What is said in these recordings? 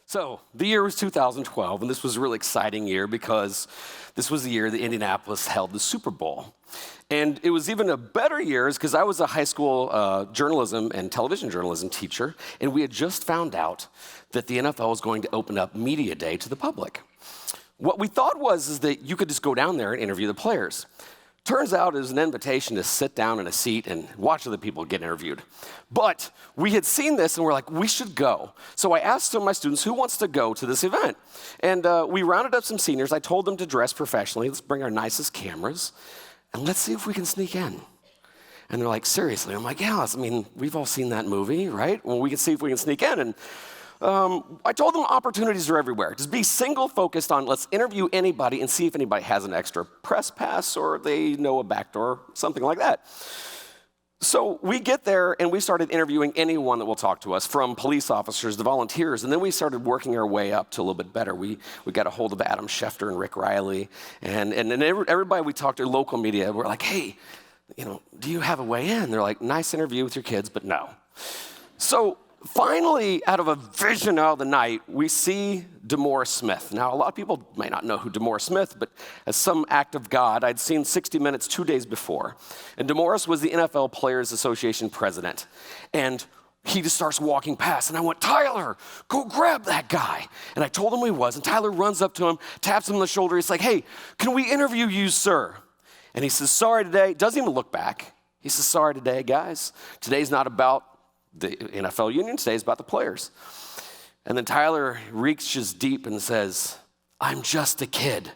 So the year was 2012, and this was a really exciting year because this was the year that Indianapolis held the Super Bowl. And it was even a better year because I was a high school journalism and television journalism teacher, and we had just found out that the NFL was going to open up Media Day to the public. What we thought is that you could just go down there and interview the players. Turns out it was an invitation to sit down in a seat and watch other people get interviewed. But we had seen this and we're like, we should go. So I asked some of my students, who wants to go to this event? And we rounded up some seniors. I told them to dress professionally. Let's bring our nicest cameras and let's see if we can sneak in. And they're like, seriously? I'm like, yeah, we've all seen that movie, right? Well, we can see if we can sneak in. And I told them opportunities are everywhere. Just be single focused on let's interview anybody and see if anybody has an extra press pass or they know a backdoor, something like that. So we get there and we started interviewing anyone that will talk to us, from police officers to volunteers, and then we started working our way up to a little bit better. We got a hold of Adam Schefter and Rick Riley, and everybody we talked to, local media, we're like, hey, do you have a way in? They're like, nice interview with your kids, but no. So finally, out of a vision out of the night, we see DeMaurice Smith. Now, a lot of people may not know who DeMaurice Smith, but as some act of God, I'd seen 60 Minutes 2 days before. And DeMaurice was the NFL Players Association president. And he just starts walking past, and I went, Tyler, go grab that guy. And I told him who he was, and Tyler runs up to him, taps him on the shoulder. He's like, hey, can we interview you, sir? And he says, sorry today. Doesn't even look back. He says, sorry today, guys. Today's not about the NFL union, today is about the players. And then Tyler reaches deep and says, I'm just a kid.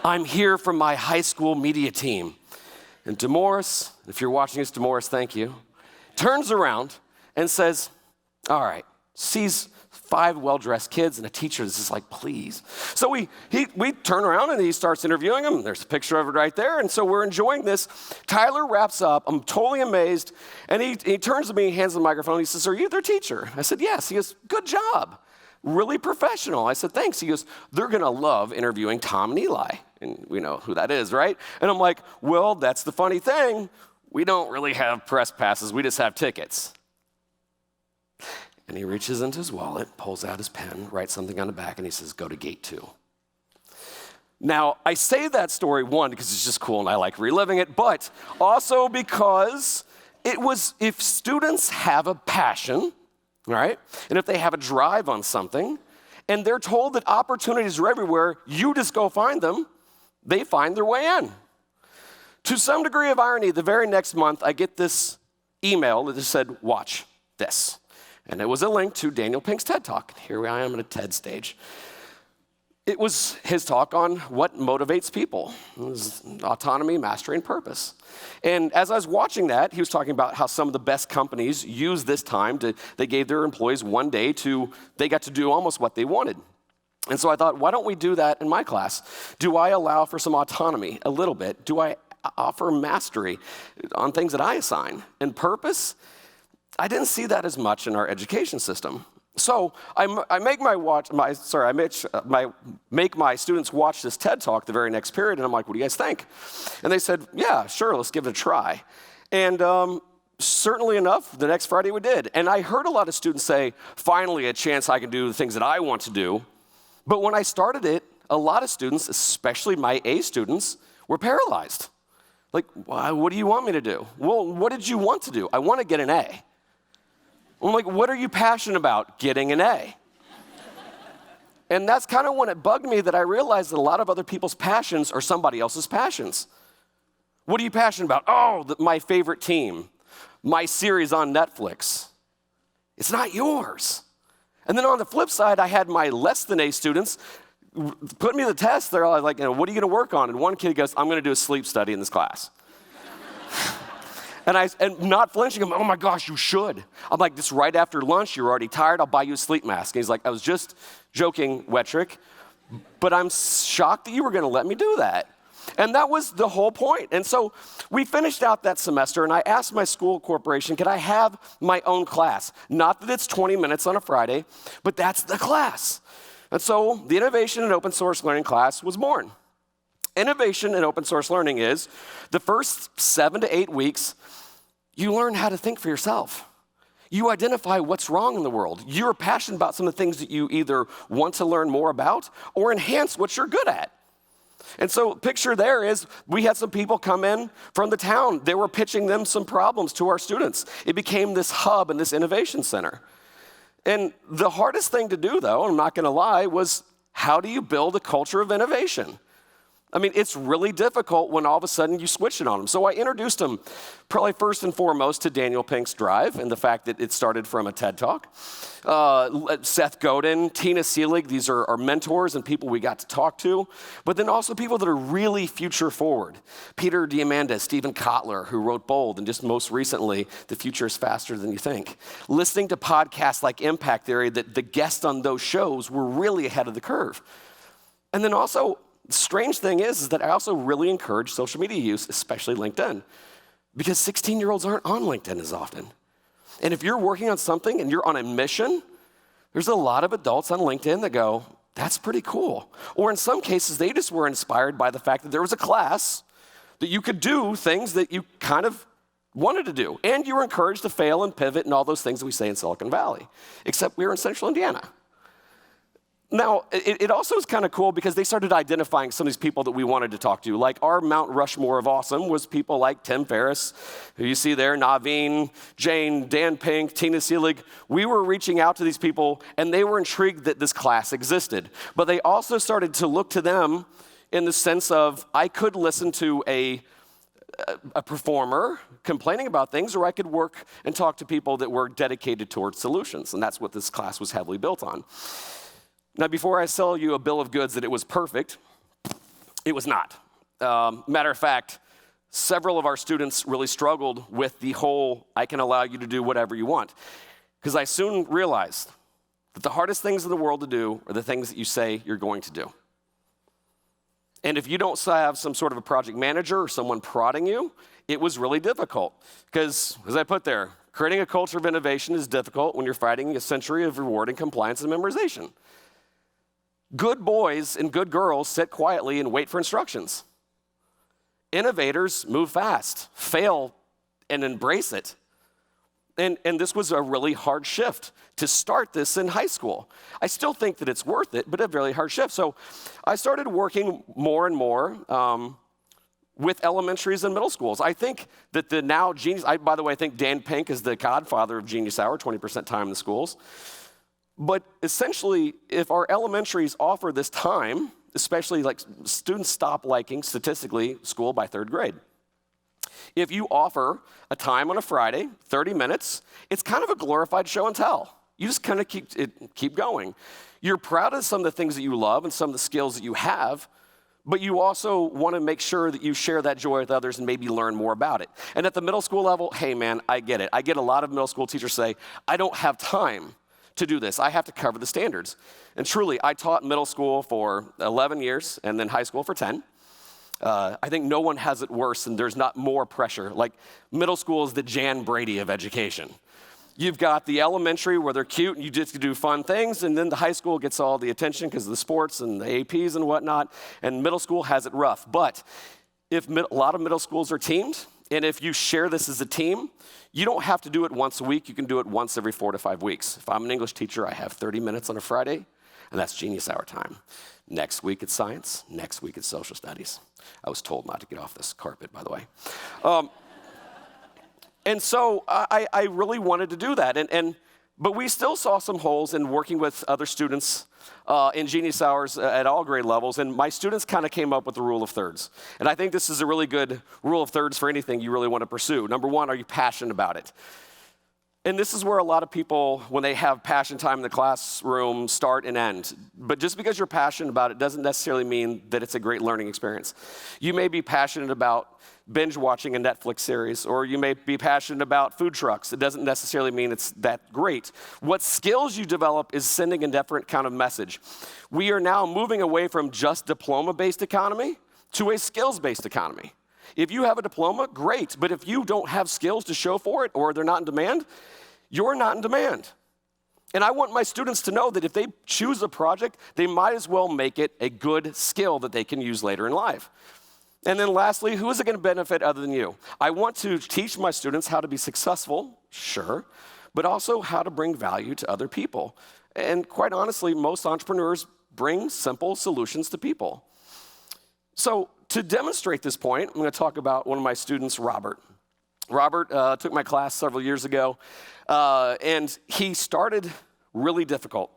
I'm here from my high school media team. And DeMaurice, if you're watching this, DeMaurice, thank you, turns around and says, all right, sees 5 well-dressed kids and a teacher that's just like, please. So we turn around and he starts interviewing them. There's a picture of it right there. And so we're enjoying this. Tyler wraps up. I'm totally amazed. And he turns to me, hands the microphone. He says, are you their teacher? I said, yes. He goes, good job. Really professional. I said, thanks. He goes, they're going to love interviewing Tom and Eli. And we know who that is, right? And I'm like, well, that's the funny thing. We don't really have press passes. We just have tickets. And he reaches into his wallet, pulls out his pen, writes something on the back, and he says, go to gate 2. Now, I say that story, one, because it's just cool and I like reliving it, but also because it was, if students have a passion, right, and if they have a drive on something, and they're told that opportunities are everywhere, you just go find them, they find their way in. To some degree of irony, the very next month, I get this email that just said, watch this. And it was a link to Daniel Pink's TED Talk. Here I am at a TED stage. It was his talk on what motivates people. It was autonomy, mastery, and purpose. And as I was watching that, he was talking about how some of the best companies use this time they gave their employees one day they got to do almost what they wanted. And so I thought, why don't we do that in my class? Do I allow for some autonomy a little bit? Do I offer mastery on things that I assign? And purpose? I didn't see that as much in our education system. So I make my students watch this TED Talk the very next period, and I'm like, what do you guys think? And they said, yeah, sure, let's give it a try. And certainly enough, the next Friday we did. And I heard a lot of students say, finally a chance I can do the things that I want to do. But when I started it, a lot of students, especially my A students, were paralyzed. Like, what do you want me to do? Well, what did you want to do? I want to get an A. I'm like, what are you passionate about? Getting an A. And that's kind of when it bugged me that I realized that a lot of other people's passions are somebody else's passions. What are you passionate about? Oh, my favorite team, my series on Netflix. It's not yours. And then on the flip side, I had my less than A students put me to the test. They're all like, what are you going to work on? And one kid goes, I'm going to do a sleep study in this class. And not flinching, I'm, oh my gosh, you should. I'm like, this right after lunch, you're already tired, I'll buy you a sleep mask. And he's like, I was just joking, Wettrick, but I'm shocked that you were gonna let me do that. And that was the whole point. And so we finished out that semester, and I asked my school corporation, could I have my own class? Not that it's 20 minutes on a Friday, but that's the class. And so the Innovation in Open Source Learning class was born. Innovation in open source learning is the first 7 to 8 weeks, you learn how to think for yourself. You identify what's wrong in the world. You're passionate about some of the things that you either want to learn more about or enhance what you're good at. And so picture there is we had some people come in from the town. They were pitching them some problems to our students. It became this hub and this innovation center. And the hardest thing to do, though, I'm not going to lie, was how do you build a culture of innovation? I mean, it's really difficult when all of a sudden you switch it on them. So I introduced them probably first and foremost to Daniel Pink's Drive and the fact that it started from a TED Talk. Seth Godin, Tina Seelig, these are our mentors and people we got to talk to, but then also people that are really future forward. Peter Diamandis, Stephen Kotler, who wrote Bold, and just most recently, The Future is Faster Than You Think. Listening to podcasts like Impact Theory, that the guests on those shows were really ahead of the curve. And then also, the strange thing is that I also really encourage social media use, especially LinkedIn, because 16-year-olds aren't on LinkedIn as often. And if you're working on something and you're on a mission, there's a lot of adults on LinkedIn that go, that's pretty cool. Or in some cases, they just were inspired by the fact that there was a class that you could do things that you kind of wanted to do. And you were encouraged to fail and pivot and all those things that we say in Silicon Valley, except we were in central Indiana. Now, it also is kind of cool because they started identifying some of these people that we wanted to talk to. Like our Mount Rushmore of awesome was people like Tim Ferriss, who you see there, Naveen, Jane, Dan Pink, Tina Seelig. We were reaching out to these people, and they were intrigued that this class existed. But they also started to look to them in the sense of, I could listen to a performer complaining about things, or I could work and talk to people that were dedicated towards solutions. And that's what this class was heavily built on. Now, before I sell you a bill of goods that it was perfect, it was not. Matter of fact, several of our students really struggled with the whole, I can allow you to do whatever you want. Because I soon realized that the hardest things in the world to do are the things that you say you're going to do. And if you don't have some sort of a project manager or someone prodding you, it was really difficult. Because, as I put there, creating a culture of innovation is difficult when you're fighting a century of rewarding compliance and memorization. Good boys and good girls sit quietly and wait for instructions. Innovators move fast, fail, and embrace it. And this was a really hard shift to start this in high school. I still think that it's worth it, but a really hard shift. So I started working more and more with elementaries and middle schools. I think that the now genius, by the way, I think Dan Pink is the godfather of Genius Hour, 20% time in the schools. But essentially, if our elementaries offer this time, especially like students stop liking, statistically, school by third grade. If you offer a time on a Friday, 30 minutes, it's kind of a glorified show and tell. You just kind of keep going. You're proud of some of the things that you love and some of the skills that you have, but you also want to make sure that you share that joy with others and maybe learn more about it. And at the middle school level, hey man, I get it. I get a lot of middle school teachers say, I don't have time to do this. I have to cover the standards. And truly, I taught middle school for 11 years and then high school for 10. I think no one has it worse and there's not more pressure. Like middle school is the Jan Brady of education. You've got the elementary where they're cute and you just do fun things, and then the high school gets all the attention because of the sports and the APs and whatnot, and middle school has it rough. But if a lot of middle schools are teamed, and if you share this as a team, you don't have to do it once a week. You can do it once every 4 to 5 weeks. If I'm an English teacher, I have 30 minutes on a Friday, and that's Genius Hour time. Next week it's science. Next week it's social studies. I was told not to get off this carpet, by the way. And so I really wanted to do that. But we still saw some holes in working with other students in Genius Hours at all grade levels, and my students kind of came up with the rule of thirds. And I think this is a really good rule of thirds for anything you really want to pursue. Number one, are you passionate about it? And this is where a lot of people, when they have passion time in the classroom, start and end. But just because you're passionate about it doesn't necessarily mean that it's a great learning experience. You may be passionate about binge watching a Netflix series, or you may be passionate about food trucks. It doesn't necessarily mean it's that great. What skills you develop is sending a different kind of message. We are now moving away from just diploma-based economy to a skills-based economy. If you have a diploma, great, but if you don't have skills to show for it, or they're not in demand, you're not in demand. And I want my students to know that if they choose a project, they might as well make it a good skill that they can use later in life. And then lastly, who is it going to benefit other than you? I want to teach my students how to be successful, sure, but also how to bring value to other people. And quite honestly, most entrepreneurs bring simple solutions to people. So to demonstrate this point, I'm going to talk about one of my students, Robert. Robert took my class several years ago, and he started really difficult.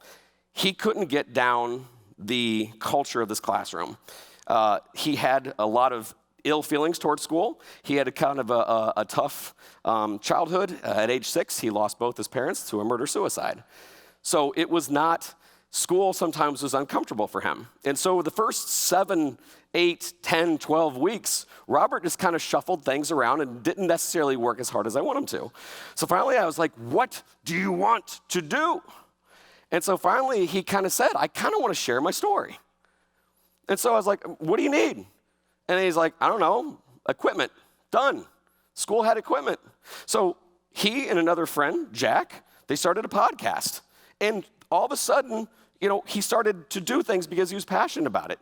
He couldn't get down the culture of this classroom. He had a lot of ill feelings towards school. He had a kind of a tough childhood. At age 6, he lost both his parents to a murder-suicide. So it was not, school sometimes was uncomfortable for him. And so the first 7, 8, 10, 12 weeks, Robert just kind of shuffled things around and didn't necessarily work as hard as I want him to. So finally I was like, what do you want to do? And so finally he kind of said, I kind of want to share my story. And so I was like, what do you need? And he's like, I don't know, equipment, done. School had equipment. So he and another friend, Jack, they started a podcast. And all of a sudden, he started to do things because he was passionate about it.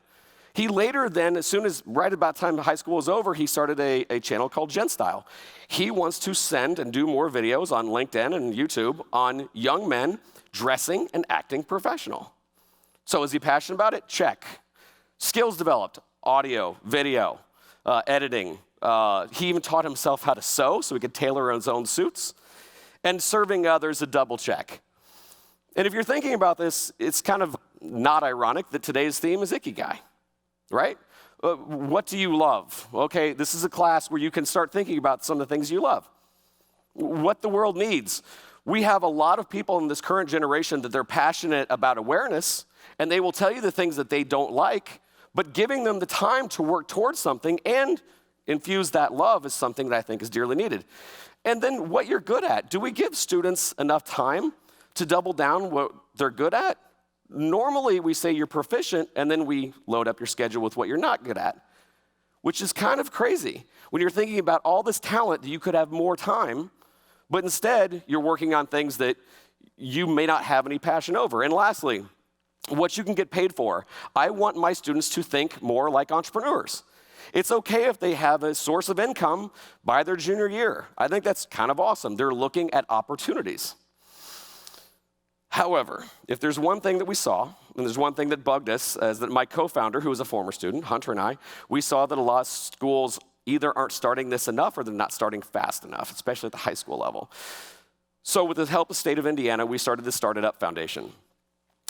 He later then, as soon as right about the time high school was over, he started a channel called Gen Style. He wants to send and do more videos on LinkedIn and YouTube on young men dressing and acting professional. So is he passionate about it? Check. Skills developed, audio, video, editing. He even taught himself how to sew so he could tailor his own suits. And serving others, a double check. And if you're thinking about this, it's kind of not ironic that today's theme is Ikigai, right? What do you love? Okay, this is a class where you can start thinking about some of the things you love. What the world needs. We have a lot of people in this current generation that they're passionate about awareness, and they will tell you the things that they don't like, but giving them the time to work towards something and infuse that love is something that I think is dearly needed. And then what you're good at. Do we give students enough time to double down what they're good at? Normally, we say you're proficient, and then we load up your schedule with what you're not good at, which is kind of crazy. When you're thinking about all this talent, you could have more time, but instead, you're working on things that you may not have any passion over. And lastly, what you can get paid for. I want my students to think more like entrepreneurs. It's okay if they have a source of income by their junior year. I think that's kind of awesome. They're looking at opportunities. However, if there's one thing that we saw, and there's one thing that bugged us, is that my co-founder, who was a former student, Hunter and I, we saw that a lot of schools either aren't starting this enough or they're not starting fast enough, especially at the high school level. So with the help of the state of Indiana, we started the Start It Up Foundation.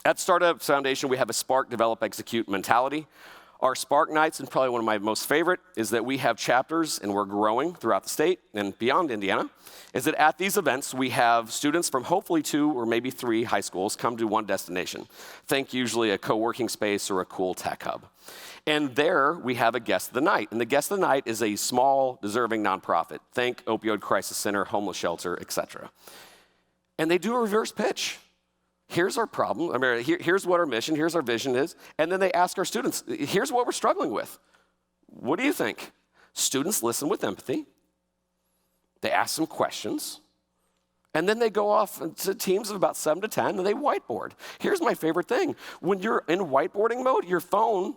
At Startup Foundation, we have a Spark, Develop, Execute mentality. Our Spark Nights, and probably one of my most favorite, is that we have chapters, and we're growing throughout the state and beyond Indiana, is that at these events, we have students from hopefully 2 or maybe 3 high schools come to one destination. Think usually a co-working space or a cool tech hub. And there, we have a guest of the night. And the guest of the night is a small, deserving nonprofit. Think opioid crisis center, homeless shelter, etc. And they do a reverse pitch. Here's our problem, here's what our mission, here's our vision is, and then they ask our students, here's what we're struggling with. What do you think? Students listen with empathy. They ask some questions, and then they go off to teams of about 7 to 10, and they whiteboard. Here's my favorite thing. When you're in whiteboarding mode, your phone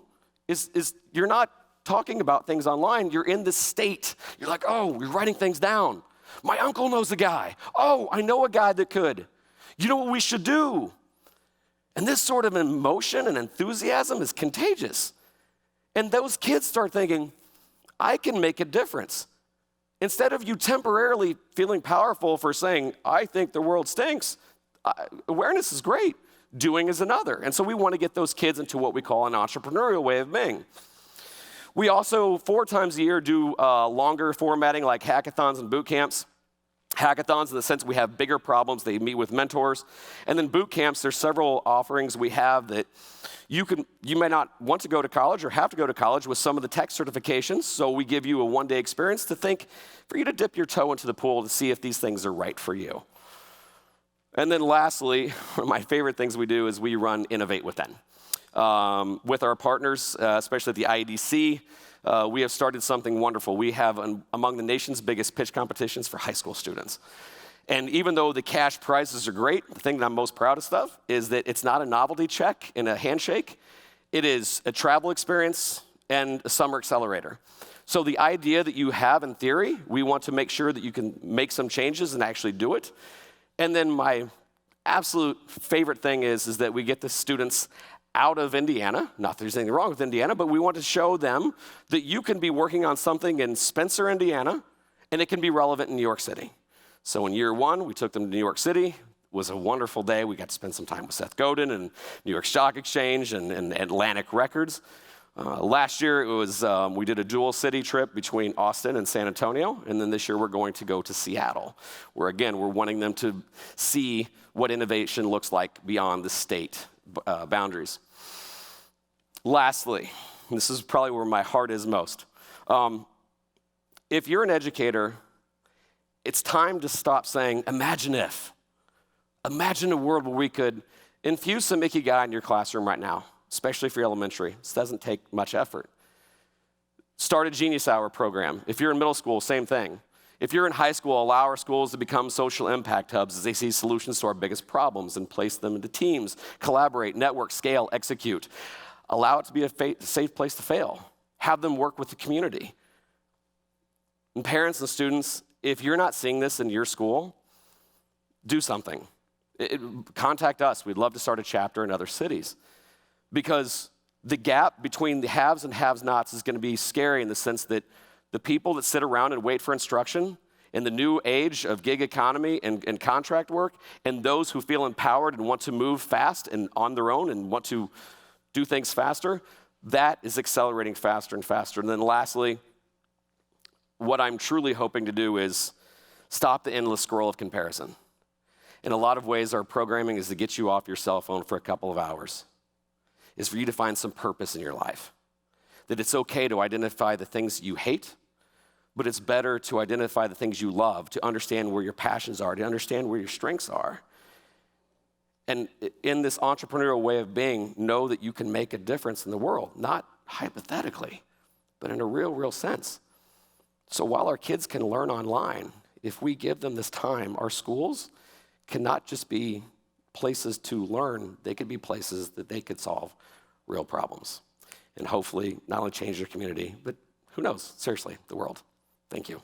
you're not talking about things online, you're in this state. You're like, oh, we're writing things down. My uncle knows a guy. Oh, I know a guy that could. You know what we should do? And this sort of emotion and enthusiasm is contagious. And those kids start thinking, I can make a difference. Instead of you temporarily feeling powerful for saying, I think the world stinks, awareness is great. Doing is another. And so we want to get those kids into what we call an entrepreneurial way of being. We also, 4 times a year, do longer formatting like hackathons and boot camps. Hackathons in the sense we have bigger problems, they meet with mentors. And then boot camps, there's several offerings we have that you may not want to go to college or have to go to college with some of the tech certifications. So we give you a one-day experience to think, for you to dip your toe into the pool to see if these things are right for you. And then lastly, one of my favorite things we do is we run Innovate Within. With our partners, especially at the IEDC, we have started something wonderful. We have among the nation's biggest pitch competitions for high school students. And even though the cash prizes are great, the thing that I'm most proudest of is that it's not a novelty check and a handshake. It is a travel experience and a summer accelerator. So the idea that you have in theory, we want to make sure that you can make some changes and actually do it. And then my absolute favorite thing is that we get the students out of Indiana. Not that there's anything wrong with Indiana, but we want to show them that you can be working on something in Spencer, Indiana, and it can be relevant in New York City. So in year one, we took them to New York City. It was a wonderful day. We got to spend some time with Seth Godin and New York Stock Exchange and Atlantic Records. Last year, it was we did a dual city trip between Austin and San Antonio, and then this year we're going to go to Seattle, where again, we're wanting them to see what innovation looks like beyond the state boundaries. Lastly, this is probably where my heart is most. If you're an educator, it's time to stop saying, imagine if. Imagine a world where we could infuse some Ikigai in your classroom right now, especially for elementary. This doesn't take much effort. Start a Genius Hour program. If you're in middle school, same thing. If you're in high school, allow our schools to become social impact hubs as they see solutions to our biggest problems and place them into teams, collaborate, network, scale, execute. Allow it to be a safe place to fail. Have them work with the community. And parents and students, if you're not seeing this in your school, do something. Contact us. We'd love to start a chapter in other cities. Because the gap between the haves and have-nots is going to be scary in the sense that the people that sit around and wait for instruction in the new age of gig economy and contract work, and those who feel empowered and want to move fast and on their own and want to do things faster, that is accelerating faster and faster. And then lastly, what I'm truly hoping to do is stop the endless scroll of comparison. In a lot of ways, our programming is to get you off your cell phone for a couple of hours, is for you to find some purpose in your life. That it's okay to identify the things you hate, but it's better to identify the things you love, to understand where your passions are, to understand where your strengths are. And in this entrepreneurial way of being, know that you can make a difference in the world, not hypothetically, but in a real sense. So while our kids can learn online, if we give them this time, our schools cannot just be places to learn, they could be places that they could solve real problems. And hopefully not only change their community, but who knows, seriously, the world. Thank you.